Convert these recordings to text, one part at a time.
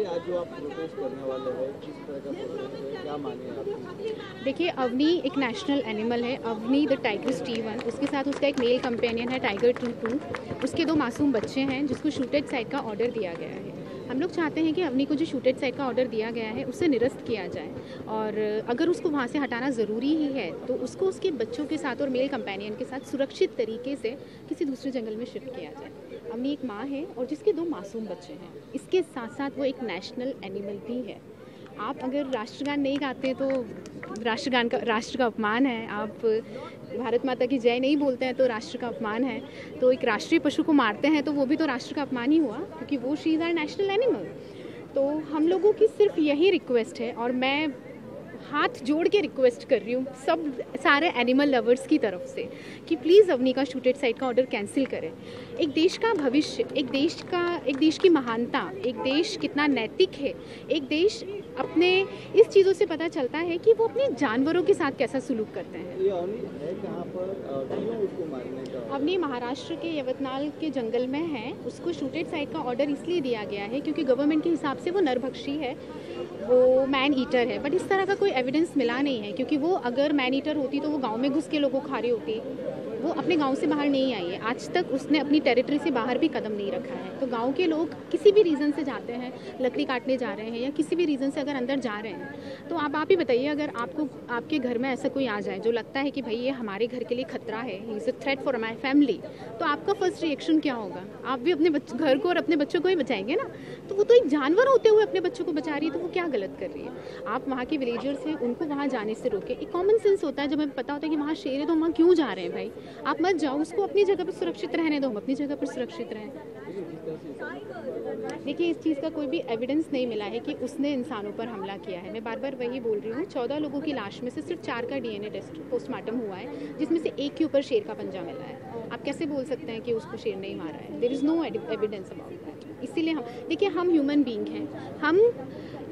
आज जो आप प्रोटेस्ट करने वाले हैं, किस तरह का प्रोटेस्ट है, क्या माने आप? देखिए, अवनी एक नेशनल एनिमल है। अवनी द टाइग्रिस T1, उसके साथ उसका एक मेल कंपेनियन है टाइगर टू। उसके 2 मासूम बच्चे हैं जिसको शूटेड साइड का ऑर्डर दिया गया है। हम लोग चाहते हैं कि अवनी को जो शूटेड साइड का ऑर्डर दिया गया है उससे निरस्त किया जाए, और अगर उसको वहाँ से हटाना ज़रूरी ही है तो उसको उसके बच्चों के साथ और मेल कंपेनियन के साथ सुरक्षित तरीके से किसी दूसरे जंगल में शिफ्ट किया जाए। अवनी एक माँ है और जिसके 2 मासूम बच्चे हैं। इसके साथ साथ वो एक नेशनल एनिमल भी है। आप अगर राष्ट्रगान नहीं गाते तो राष्ट्र का अपमान है। आप भारत माता की जय नहीं बोलते हैं तो राष्ट्र का अपमान है। तो एक राष्ट्रीय पशु को मारते हैं तो वो भी तो राष्ट्र का अपमान ही हुआ, क्योंकि वो she is our national animal. तो हम लोगों की सिर्फ यही रिक्वेस्ट है, और मैं हाथ जोड़ के रिक्वेस्ट कर रही हूँ सारे एनिमल लवर्स की तरफ से, कि प्लीज़ अवनी का शूटेड साइड का ऑर्डर कैंसिल करें। एक देश का भविष्य, एक देश की महानता, एक देश कितना नैतिक है, एक देश अपने इस चीज़ों से पता चलता है कि वो अपने जानवरों के साथ कैसा सलूक करते हैं। ये अवनी है कहाँ पर, क्यों उसको मारने का? अवनी महाराष्ट्र के यवतमाल के जंगल में है। उसको शूटेड साइड का ऑर्डर इसलिए दिया गया है क्योंकि गवर्नमेंट के हिसाब से वो नरभक्षी है, वो मैन ईटर है। बट इस तरह का कोई एविडेंस मिला नहीं है, क्योंकि वो अगर मैन ईटर होती तो वो गांव में घुस के लोगों को खा रही होती। वो अपने गांव से बाहर नहीं आई है, आज तक उसने अपनी टेरिटरी से बाहर भी कदम नहीं रखा है। तो गांव के लोग किसी भी रीज़न से जाते हैं, लकड़ी काटने जा रहे हैं या किसी भी रीज़न से अगर अंदर जा रहे हैं, तो आप ही बताइए, अगर आपके घर में ऐसा कोई आ जाए जो लगता है कि भाई ये हमारे घर के लिए खतरा है, he is a threat for my family, तो आपका फर्स्ट रिएक्शन क्या होगा? आप भी अपने घर को और अपने बच्चों को ही बचाएंगे ना। तो वो तो एक जानवर होते हुए अपने बच्चों को बचा रही है, तो वो क्या गलत कर रही है? आप वहाँ के विलेजर्स हैं, उनको वहाँ जाने से रोके। एक कॉमन सेंस होता है, जब हमें पता होता है कि वहाँ शेर है तो वहाँ क्यों जा रहे हैं भाई? आप मत जाओ, उसको अपनी जगह पर सुरक्षित रहने दो, हम अपनी जगह पर सुरक्षित रहें। देखिए, इस चीज़ का कोई भी एविडेंस नहीं मिला है कि उसने इंसानों पर हमला किया है। मैं बार बार वही बोल रही हूँ, 14 लोगों की लाश में से सिर्फ 4 का DNA टेस्ट पोस्टमार्टम हुआ है, जिसमें से 1 के ऊपर शेर का पंजा मिला है। आप कैसे बोल सकते हैं कि उसको शेर नहीं मारा है? There is no evidence about that. इसीलिए हम ह्यूमन बीइंग हैं, हम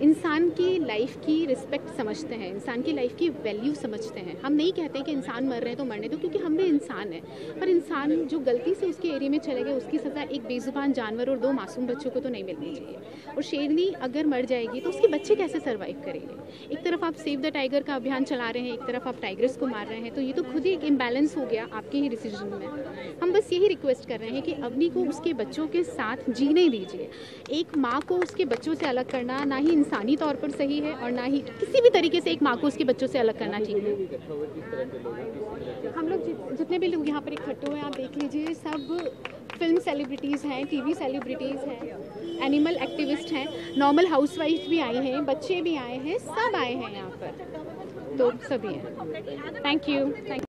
इंसान की लाइफ की रिस्पेक्ट समझते हैं, इंसान की लाइफ की वैल्यू समझते हैं। हम नहीं कहते कि इंसान मर रहे हैं तो मरने दो, क्योंकि हम भी इंसान हैं। पर इंसान जो गलती से उसके एरिया में चले गए, उसकी सज़ा एक बेजुबान जानवर और 2 मासूम बच्चों को तो नहीं मिलनी चाहिए। और शेरनी अगर मर जाएगी तो उसके बच्चे कैसे सर्वाइव करेंगे? एक तरफ आप सेव द टाइगर का अभियान चला रहे हैं, एक तरफ आप टाइगर्स को मार रहे हैं, तो ये तो खुद ही एक इम्बैलेंस हो गया आपके ही डिसीजन में। हम बस यही रिक्वेस्ट कर रहे हैं कि अवनी को उसके बच्चों के साथ जीने दीजिए। एक माँ को उसके बच्चों से अलग करना ना ही इंसानी तौर पर सही है, और ना ही किसी भी तरीके से एक माँ को उसके बच्चों से अलग करना ठीक है। हम लोग जितने भी लोग यहाँ पर इकट्ठे हुए हैं, आप देख लीजिए, सब फिल्म सेलिब्रिटीज़ हैं, टीवी सेलिब्रिटीज़ हैं, एनिमल एक्टिविस्ट हैं, नॉर्मल हाउसवाइफ भी आई हैं, बच्चे भी आए हैं, सब आए हैं यहाँ पर, तो सभी हैं। Thank you.